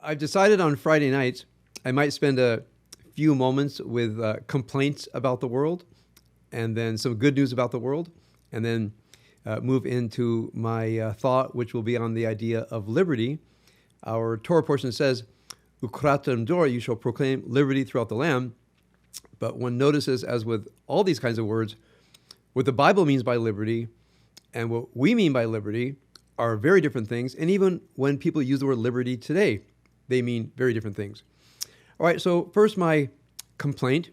I've decided on Friday nights I might spend a few moments with complaints about the world, and then some good news about the world, and then move into my thought, which will be on the idea of liberty. Our Torah portion says, Ukratam Dor, you shall proclaim liberty throughout the land. But one notices, as with all these kinds of words, what the Bible means by liberty and what we mean by liberty are very different things. And even when people use the word liberty today, they mean very different things. All right, so first my complaint.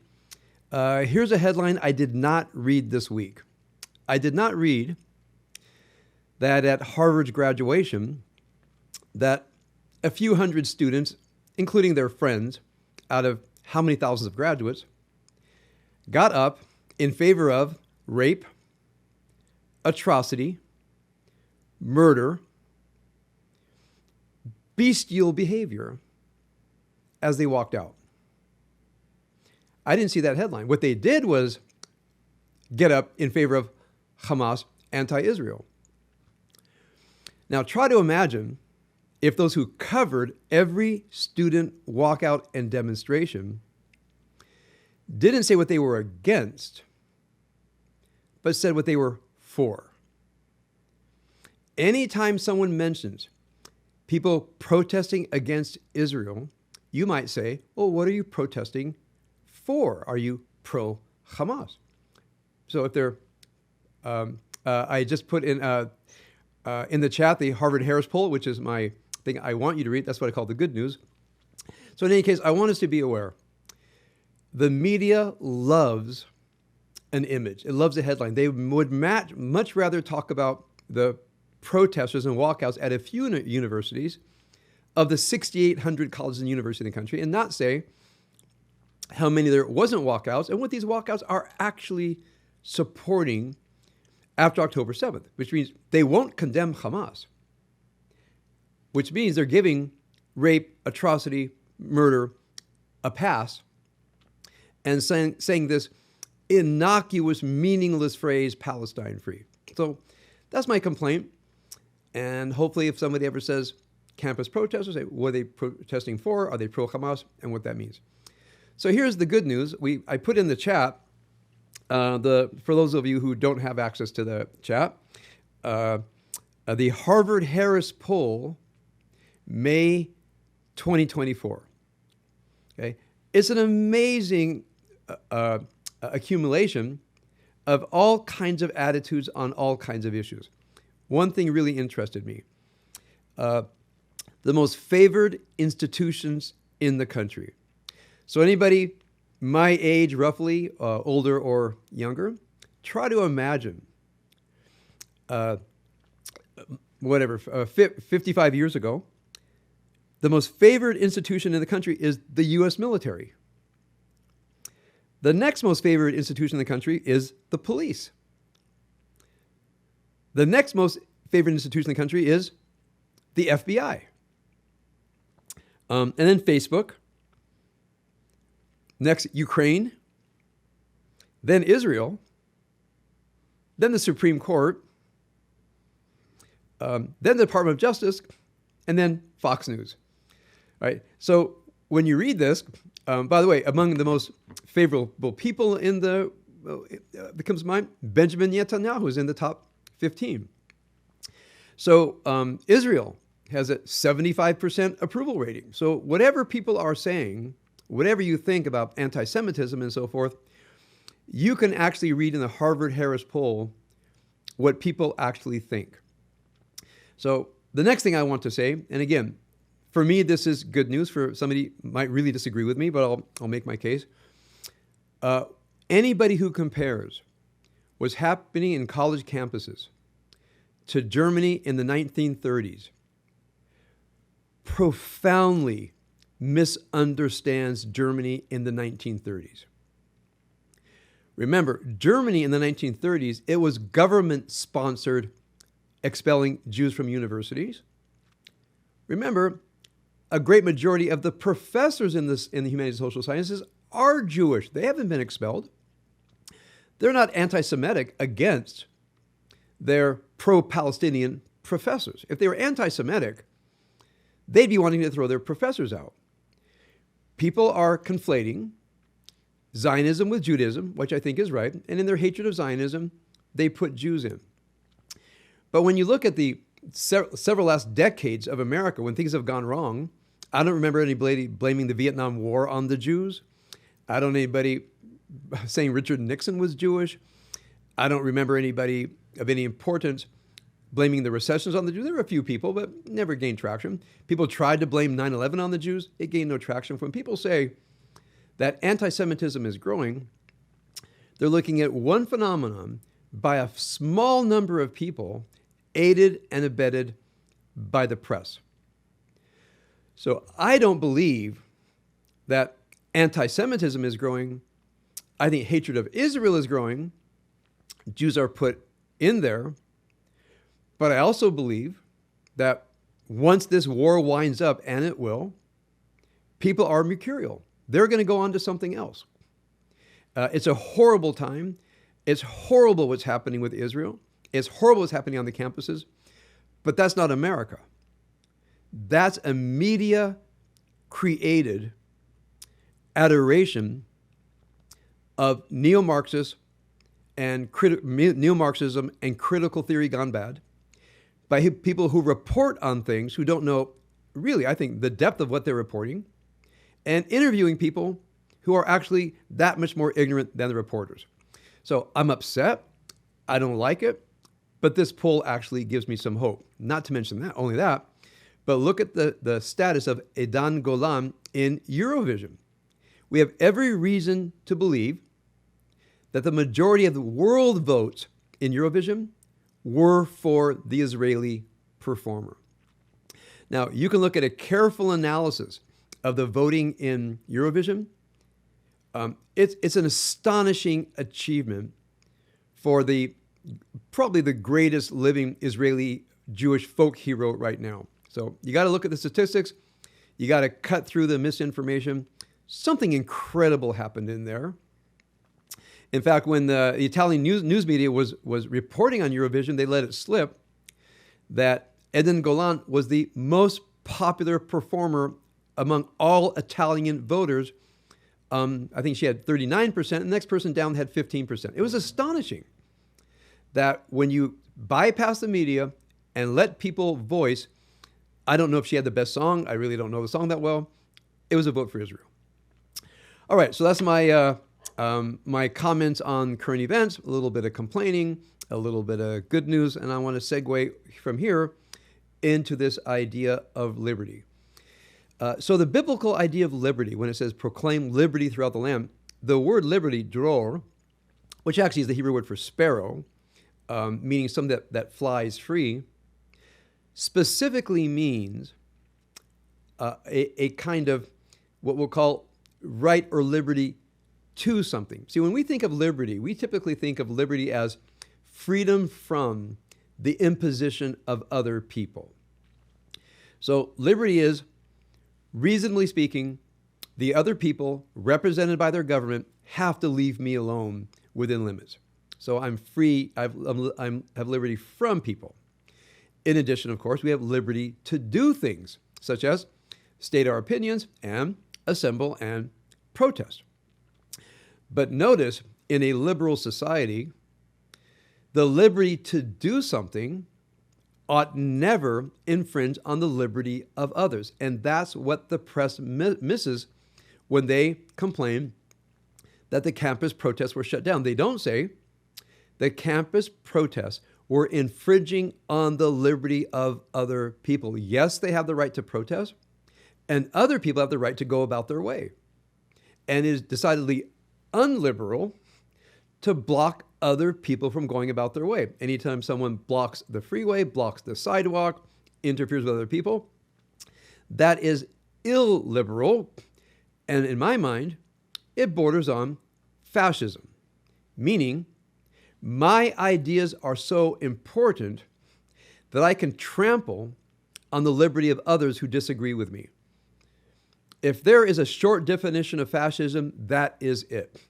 Here's a headline I did not read this week. I did not read that at Harvard's graduation, that a few hundred students, including their friends, out of how many thousands of graduates, got up in favor of rape, atrocity, murder, bestial behavior as they walked out. I didn't see that headline. What they did was get up in favor of Hamas, anti-Israel. Now try to imagine if those who covered every student walkout and demonstration didn't say what they were against, but said what they were for. Anytime someone mentions people protesting against Israel, you might say, well, what are you protesting for? Are you pro-Hamas? So if they're, I just put in the chat the Harvard-Harris poll, which is my thing I want you to read. That's what I call the good news. So in any case, I want us to be aware. The media loves an image. It loves a headline. They would much rather talk about the protesters and walkouts at a few universities of the 6,800 colleges and universities in the country and not say how many there wasn't walkouts and what these walkouts are actually supporting after October 7th, which means they won't condemn Hamas, which means they're giving rape, atrocity, murder a pass and saying this innocuous, meaningless phrase, Palestine free. So that's my complaint. And hopefully if somebody ever says campus protesters, say, what are they protesting for? Are they pro-Hamas? And what that means. So here's the good news. I put in the chat, for those of you who don't have access to the chat, the Harvard-Harris poll, May 2024. Okay, it's an amazing accumulation of all kinds of attitudes on all kinds of issues. One thing really interested me. The most favored institutions in the country. So anybody my age, roughly, older or younger, try to imagine, 55 years ago, the most favored institution in the country is the U.S. military. The next most favored institution in the country is the police. The next most favored institution in the country is the FBI. And then Facebook. Next, Ukraine. Then Israel. Then the Supreme Court. Then the Department of Justice. And then Fox News. All right. So when you read this, by the way, among the most favorable people in the that comes to mind, Benjamin Netanyahu is in the top 15. So Israel has a 75% approval rating. So whatever people are saying, whatever you think about anti-Semitism and so forth, you can actually read in the Harvard-Harris poll what people actually think. So the next thing I want to say, and again, for me, this is good news. For somebody might really disagree with me, but I'll make my case. Anybody who compares what's happening in college campuses to Germany in the 1930s profoundly misunderstands Germany in the 1930s. Remember, Germany in the 1930s, it was government-sponsored expelling Jews from universities. Remember, a great majority of the professors in the humanities and social sciences are Jewish. They haven't been expelled. They're not anti-Semitic against their pro-Palestinian professors. If they were anti-Semitic, they'd be wanting to throw their professors out. People are conflating Zionism with Judaism, which I think is right, and in their hatred of Zionism, they put Jews in. But when you look at the several last decades of America, when things have gone wrong, I don't remember anybody blaming the Vietnam War on the Jews. I don't know anybody saying Richard Nixon was Jewish. I don't remember anybody of any importance blaming the recessions on the Jews. There were a few people, but never gained traction. People tried to blame 9/11 on the Jews. It gained no traction. When people say that anti-Semitism is growing, they're looking at one phenomenon by a small number of people aided and abetted by the press. So I don't believe that anti-Semitism is growing. I think hatred of Israel is growing. Jews are put in there. But I also believe that once this war winds up, and it will, people are mercurial. They're going to go on to something else. It's a horrible time. It's horrible what's happening with Israel. It's horrible what's happening on the campuses. But that's not America. That's a media-created adoration of neo-Marxism and neo-Marxism and critical theory gone bad by people who report on things who don't know, really, I think, the depth of what they're reporting, and interviewing people who are actually that much more ignorant than the reporters. So I'm upset. I don't like it. But this poll actually gives me some hope. Not to mention that, only that, but look at the status of Eidan Golan in Eurovision. We have every reason to believe that the majority of the world votes in Eurovision were for the Israeli performer. Now, you can look at a careful analysis of the voting in Eurovision. It's an astonishing achievement for probably the greatest living Israeli Jewish folk hero right now. So you got to look at the statistics. You got to cut through the misinformation. Something incredible happened in there. In fact, when the Italian news media was reporting on Eurovision, they let it slip that Eidan Golan was the most popular performer among all Italian voters. I think she had 39%. The next person down had 15%. It was astonishing that when you bypass the media and let people voice, I don't know if she had the best song. I really don't know the song that well. It was a vote for Israel. All right, so that's my comments on current events, a little bit of complaining, a little bit of good news, and I want to segue from here into this idea of liberty. So the biblical idea of liberty, when it says proclaim liberty throughout the land, the word liberty, dror, which actually is the Hebrew word for sparrow, meaning something that flies free, specifically means a kind of what we'll call right or liberty to something. See, when we think of liberty, we typically think of liberty as freedom from the imposition of other people. So liberty is, reasonably speaking, the other people represented by their government have to leave me alone within limits. So I'm free, I have liberty from people. In addition, of course, we have liberty to do things, such as state our opinions and assemble and protest. But notice, in a liberal society, the liberty to do something ought never infringe on the liberty of others. And that's what the press misses when they complain that the campus protests were shut down. They don't say the campus protests were infringing on the liberty of other people. Yes, they have the right to protest, and other people have the right to go about their way. And it is decidedly unliberal to block other people from going about their way. Anytime someone blocks the freeway, blocks the sidewalk, interferes with other people, that is illiberal. And in my mind, it borders on fascism, meaning my ideas are so important that I can trample on the liberty of others who disagree with me. If there is a short definition of fascism, that is it.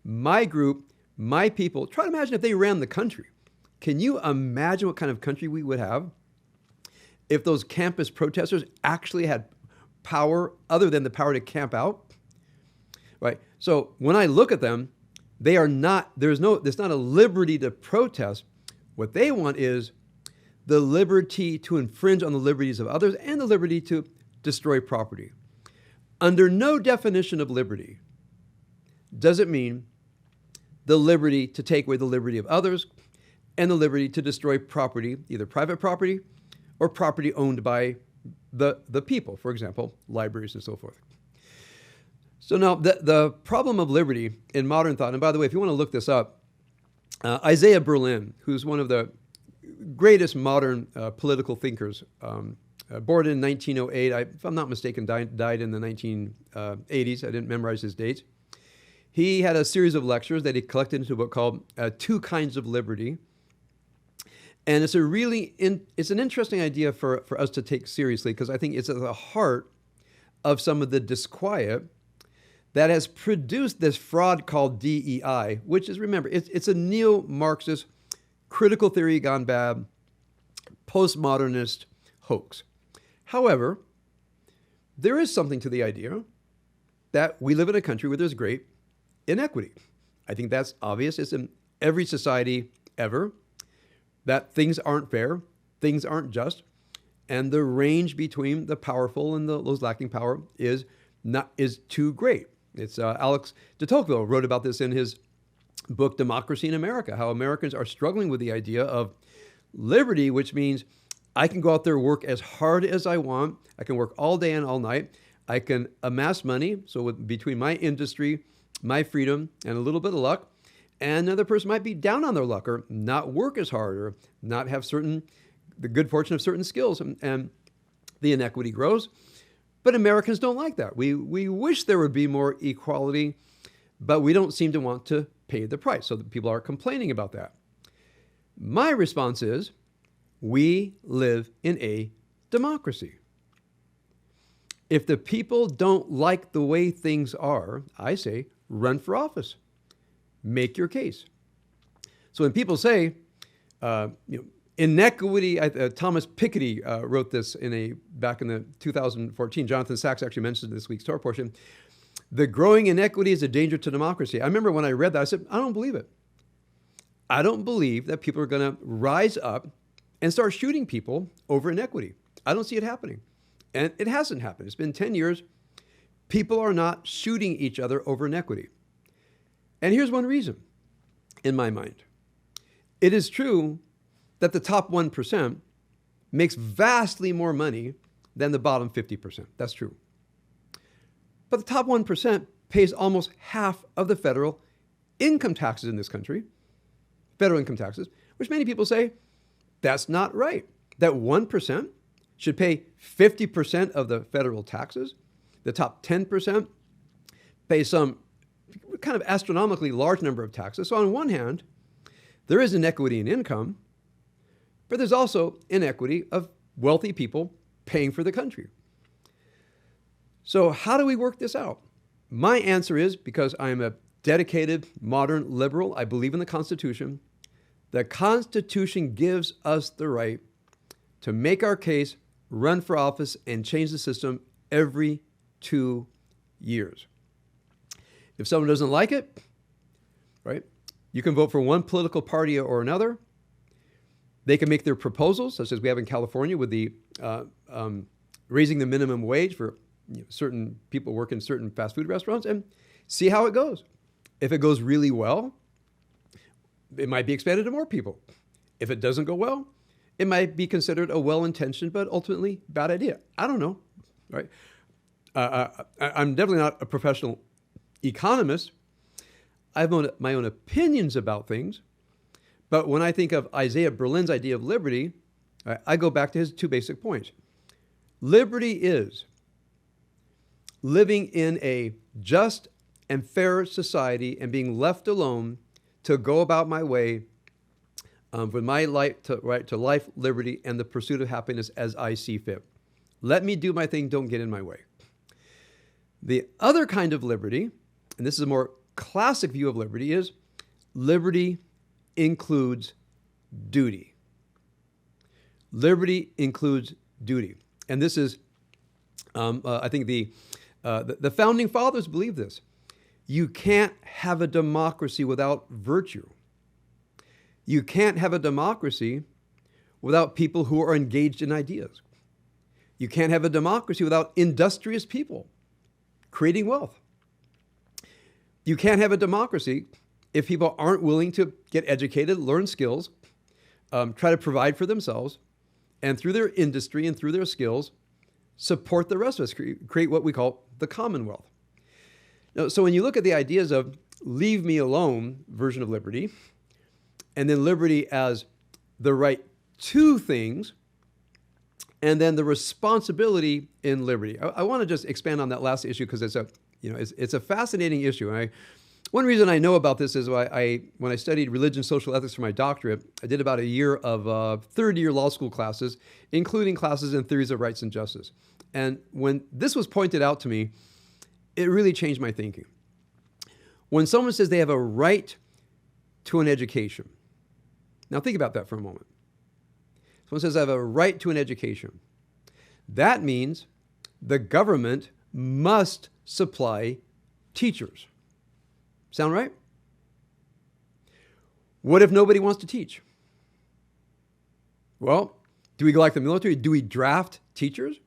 My group, my people, try to imagine if they ran the country. Can you imagine what kind of country we would have if those campus protesters actually had power other than the power to camp out, right? So when I look at them, there's not a liberty to protest. What they want is the liberty to infringe on the liberties of others and the liberty to destroy property. Under no definition of liberty does it mean the liberty to take away the liberty of others and the liberty to destroy property, either private property or property owned by the people, for example, libraries and so forth. So now the problem of liberty in modern thought, and by the way, if you want to look this up, Isaiah Berlin, who's one of the greatest modern political thinkers, born in 1908, if I'm not mistaken, died in the 1980s. I didn't memorize his dates. He had a series of lectures that he collected into a book called Two Kinds of Liberty. And it's an interesting idea for us to take seriously, because I think it's at the heart of some of the disquiet that has produced this fraud called DEI, which is, remember, it's a neo-Marxist, critical theory gone bad, postmodernist hoax. However, there is something to the idea that we live in a country where there's great inequity. I think that's obvious. It's in every society ever, that things aren't fair, things aren't just, and the range between the powerful and those lacking power is too great. It's Alex de Tocqueville wrote about this in his book Democracy in America, how Americans are struggling with the idea of liberty, which means I can go out there and work as hard as I want. I can work all day and all night. I can amass money. So between my industry, my freedom, and a little bit of luck, and another person might be down on their luck or not work as hard or not have the good fortune of certain skills, and the inequity grows. But Americans don't like that. We wish there would be more equality, but we don't seem to want to pay the price. So people are complaining about that. My response is, we live in a democracy. If the people don't like the way things are, I say, run for office. Make your case. So when people say, inequity, Thomas Piketty wrote this back in the 2014. Jonathan Sachs actually mentioned in this week's Torah portion. The growing inequity is a danger to democracy. I remember when I read that, I said, I don't believe it. I don't believe that people are going to rise up and start shooting people over inequity. I don't see it happening. And it hasn't happened. It's been 10 years. People are not shooting each other over inequity. And here's one reason, in my mind. It is true that the top 1% makes vastly more money than the bottom 50%. That's true. But the top 1% pays almost half of the federal income taxes in this country, federal income taxes, which many people say, that's not right. That 1% should pay 50% of the federal taxes. The top 10% pay some kind of astronomically large number of taxes. So on one hand, there is inequity in income, but there's also inequity of wealthy people paying for the country. So how do we work this out? My answer is, because I am a dedicated modern liberal, I believe in the Constitution. The Constitution gives us the right to make our case, run for office, and change the system every 2 years. If someone doesn't like it, right, you can vote for one political party or another. They can make their proposals, such as we have in California with the raising the minimum wage for certain people work in certain fast food restaurants, and see how it goes. If it goes really well, it might be expanded to more people. If it doesn't go well, it might be considered a well-intentioned but ultimately bad idea. I don't know, right? I'm definitely not a professional economist. I have my own opinions about things, but when I think of Isaiah Berlin's idea of liberty, I go back to his two basic points. Liberty is living in a just and fair society and being left alone to go about my way with my right to life, liberty, and the pursuit of happiness as I see fit. Let me do my thing, don't get in my way. The other kind of liberty, and this is a more classic view of liberty, is liberty includes duty. Liberty includes duty. And this is, I think the founding fathers believed this. You can't have a democracy without virtue. You can't have a democracy without people who are engaged in ideas. You can't have a democracy without industrious people creating wealth. You can't have a democracy if people aren't willing to get educated, learn skills, try to provide for themselves, and through their industry and through their skills, support the rest of us, create what we call the Commonwealth. Now, so when you look at the ideas of leave me alone version of liberty, and then liberty as the right to things, and then the responsibility in liberty. I want to just expand on that last issue because it's a fascinating issue. One reason I know about this is when I studied religion social ethics for my doctorate, I did about a year of third-year law school classes, including classes in theories of rights and justice. And when this was pointed out to me, it really changed my thinking. When someone says they have a right to an education, now think about that for a moment. Someone says I have a right to an education. That means the government must supply teachers. Sound right? What if nobody wants to teach? Well, do we go like the military? Do we draft teachers?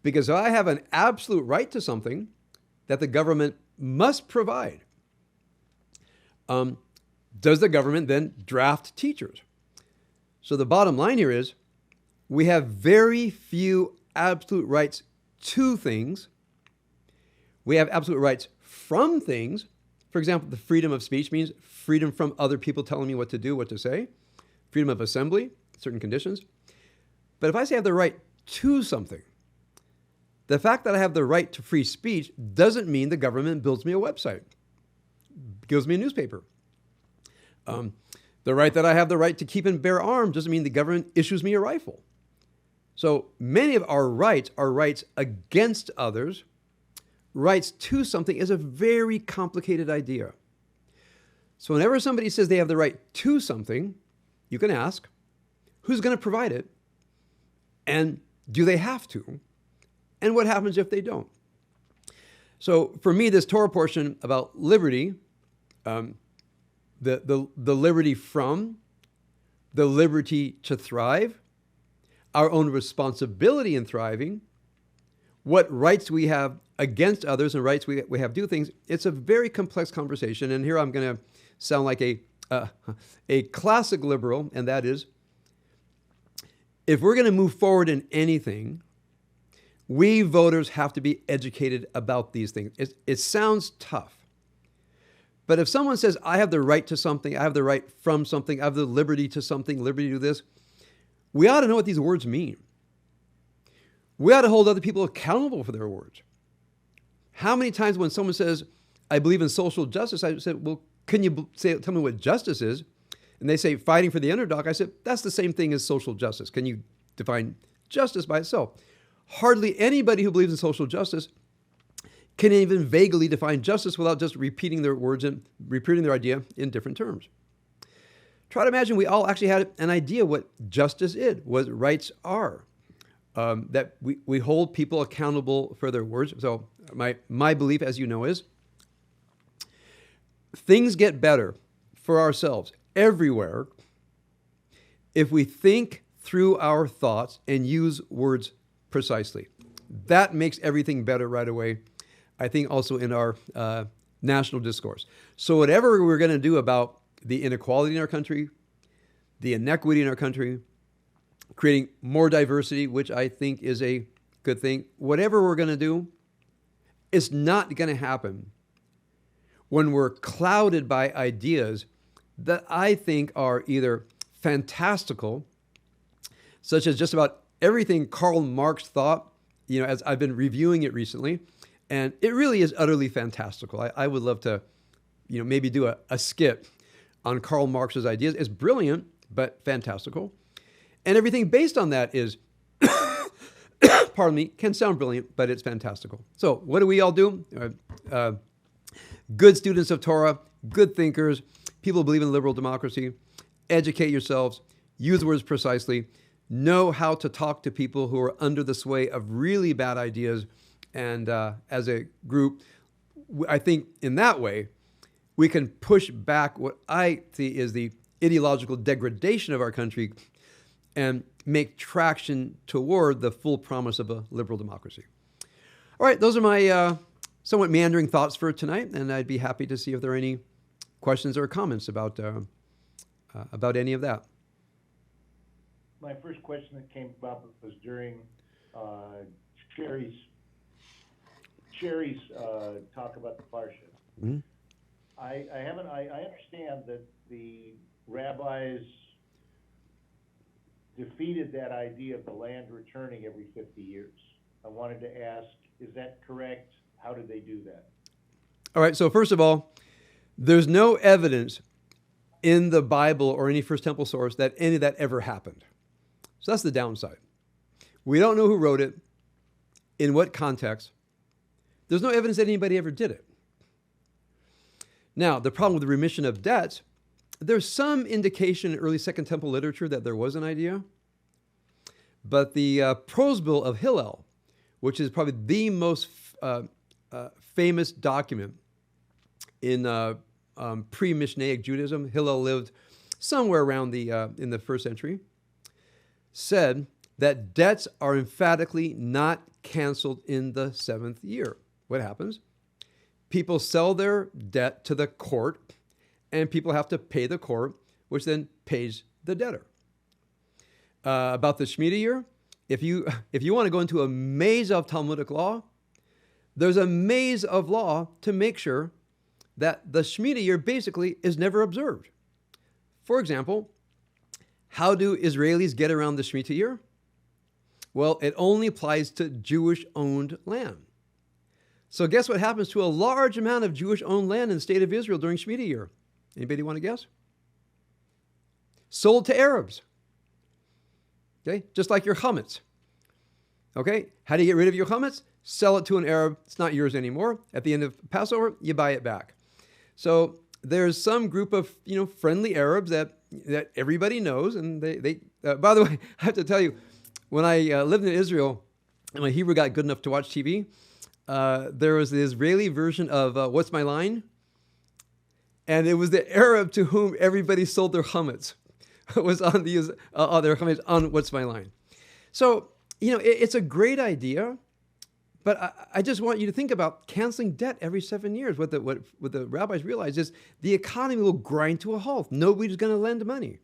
Because I have an absolute right to something that the government must provide. Does the government then draft teachers? So the bottom line here is we have very few absolute rights to things. We have absolute rights from things. For example, the freedom of speech means freedom from other people telling me what to do, what to say. Freedom of assembly, certain conditions. But if I say I have the right to something, the fact that I have the right to free speech doesn't mean the government builds me a website, gives me a newspaper. The right that I have the right to keep and bear arms doesn't mean the government issues me a rifle. So many of our rights are rights against others. Rights to something is a very complicated idea. So whenever somebody says they have the right to something, you can ask, who's going to provide it? And do they have to? And what happens if they don't? So for me, this Torah portion about liberty, the liberty from, the liberty to thrive, our own responsibility in thriving, what rights we have against others and rights we have to do things, it's a very complex conversation. And here I'm going to sound like a classic liberal, and that is, if we're going to move forward in anything, we voters have to be educated about these things. It sounds tough. But if someone says, I have the right to something, I have the right from something, I have the liberty to something, liberty to do this, we ought to know what these words mean. We ought to hold other people accountable for their words. How many times when someone says, I believe in social justice, I said, well, can you tell me what justice is? And they say, fighting for the underdog. I said, that's the same thing as social justice. Can you define justice by itself? Hardly anybody who believes in social justice can even vaguely define justice without just repeating their words and repeating their idea in different terms. Try to imagine we all actually had an idea what justice is, what rights are, that we hold people accountable for their words. So my belief, as you know, is things get better for ourselves everywhere if we think through our thoughts and use words precisely. That makes everything better right away, I think also in our national discourse. So whatever we're going to do about the inequality in our country, the inequity in our country, creating more diversity, which I think is a good thing, whatever we're going to do, it's not going to happen when we're clouded by ideas that I think are either fantastical, such as just about everything Karl Marx thought, as I've been reviewing it recently, and it really is utterly fantastical. I would love to, maybe do a skit on Karl Marx's ideas. It's brilliant, but fantastical. And everything based on that is, pardon me, can sound brilliant, but it's fantastical. So what do we all do? Good students of Torah, good thinkers, people who believe in liberal democracy, educate yourselves, use words precisely, know how to talk to people who are under the sway of really bad ideas. And as a group, I think in that way, we can push back what I see is the ideological degradation of our country and make traction toward the full promise of a liberal democracy. All right, those are my somewhat meandering thoughts for tonight, and I'd be happy to see if there are any questions or comments about any of that. My first question that came up was during Sherry's talk about the Parsha. Mm-hmm. I understand that the rabbis defeated that idea of the land returning every 50 years. I wanted to ask, is that correct? How did they do that? All right, so first of all, there's no evidence in the Bible or any First Temple source that any of that ever happened. So that's the downside. We don't know who wrote it, in what context. There's no evidence that anybody ever did it. Now, the problem with the remission of debts, there's some indication in early Second Temple literature that there was an idea. But the Prose Bill of Hillel, which is probably the most famous document in pre-Mishnaic Judaism, Hillel lived somewhere around in the first century, said that debts are emphatically not canceled in the seventh year. What happens? People sell their debt to the court, and people have to pay the court, which then pays the debtor. About the Shemitah year, if you want to go into a maze of Talmudic law, there's a maze of law to make sure that the Shemitah year basically is never observed. For example, how do Israelis get around the Shemitah year? Well, it only applies to Jewish-owned land. So guess what happens to a large amount of Jewish-owned land in the state of Israel during Shemitah year? Anybody want to guess? Sold to Arabs. Okay, just like your chametz. Okay, how do you get rid of your chametz? Sell it to an Arab. It's not yours anymore. At the end of Passover, you buy it back. So there's some group of friendly Arabs that everybody knows, and they by the way, I have to tell you, when I lived in Israel, and my Hebrew got good enough to watch TV, there was the Israeli version of What's My Line? And it was the Arab to whom everybody sold their chametz. It was on their chametz on What's My Line? So, it's a great idea, but I just want you to think about canceling debt every 7 years. What the rabbis realize is the economy will grind to a halt. Nobody's going to lend money.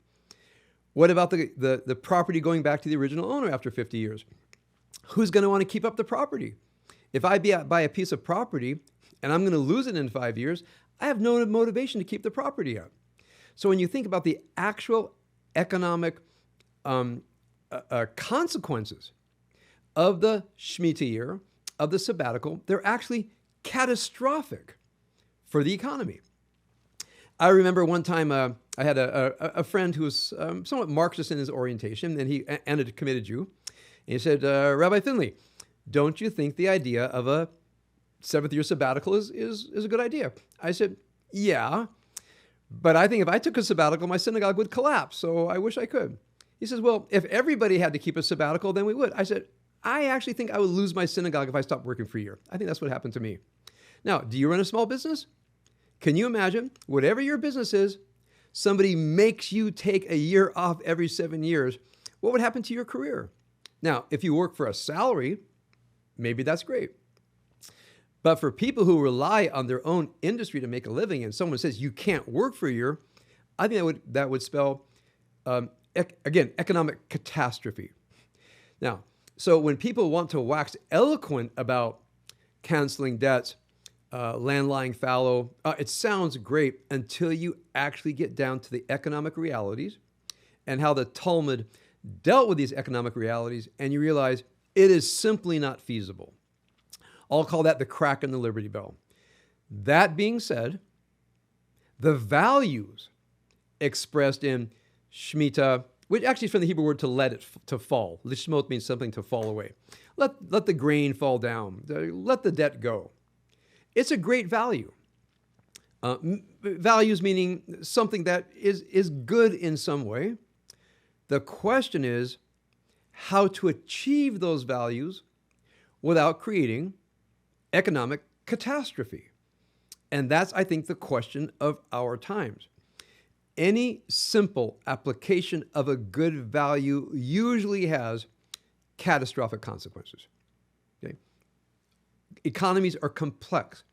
What about the property going back to the original owner after 50 years? Who's going to want to keep up the property? If I buy a piece of property and I'm going to lose it in 5 years, I have no motivation to keep the property up. So when you think about the actual economic consequences of the Shemitah year, of the sabbatical, they're actually catastrophic for the economy. I remember one time I had a friend who was somewhat Marxist in his orientation, and a committed Jew. And he said, Rabbi Finley, don't you think the idea of a seventh-year sabbatical is a good idea? I said, yeah, but I think if I took a sabbatical, my synagogue would collapse, so I wish I could. He says, well, if everybody had to keep a sabbatical, then we would. I said, I actually think I would lose my synagogue if I stopped working for a year. I think that's what happened to me. Now, do you run a small business? Can you imagine, whatever your business is, somebody makes you take a year off every 7 years, what would happen to your career? Now, if you work for a salary, maybe that's great. But for people who rely on their own industry to make a living and someone says you can't work for a year, I think that would spell, again, economic catastrophe. Now, so when people want to wax eloquent about canceling debts, land lying fallow, it sounds great until you actually get down to the economic realities and how the Talmud dealt with these economic realities, and you realize it is simply not feasible. I'll call that the crack in the Liberty Bell. That being said, the values expressed in Shemitah, which actually is from the Hebrew word to let it to fall. Lishmot means something to fall away. Let the grain fall down. Let the debt go. It's a great value. Values meaning something that is good in some way. The question is, how to achieve those values without creating economic catastrophe. And that's, I think, the question of our times. Any simple application of a good value usually has catastrophic consequences. Okay? Economies are complex,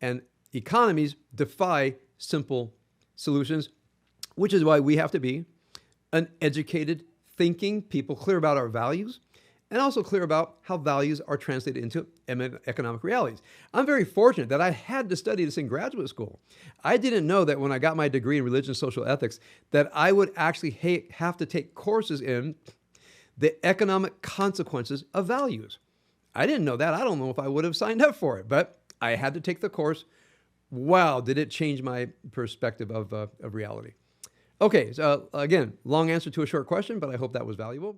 and economies defy simple solutions, which is why we have to be an educated, thinking people, clear about our values, and also clear about how values are translated into economic realities. I'm very fortunate that I had to study this in graduate school. I didn't know that when I got my degree in religion and social ethics that I would actually have to take courses in the economic consequences of values. I didn't know that. I don't know if I would have signed up for it, but I had to take the course. Wow, did it change my perspective of reality. Okay, so again, long answer to a short question, but I hope that was valuable.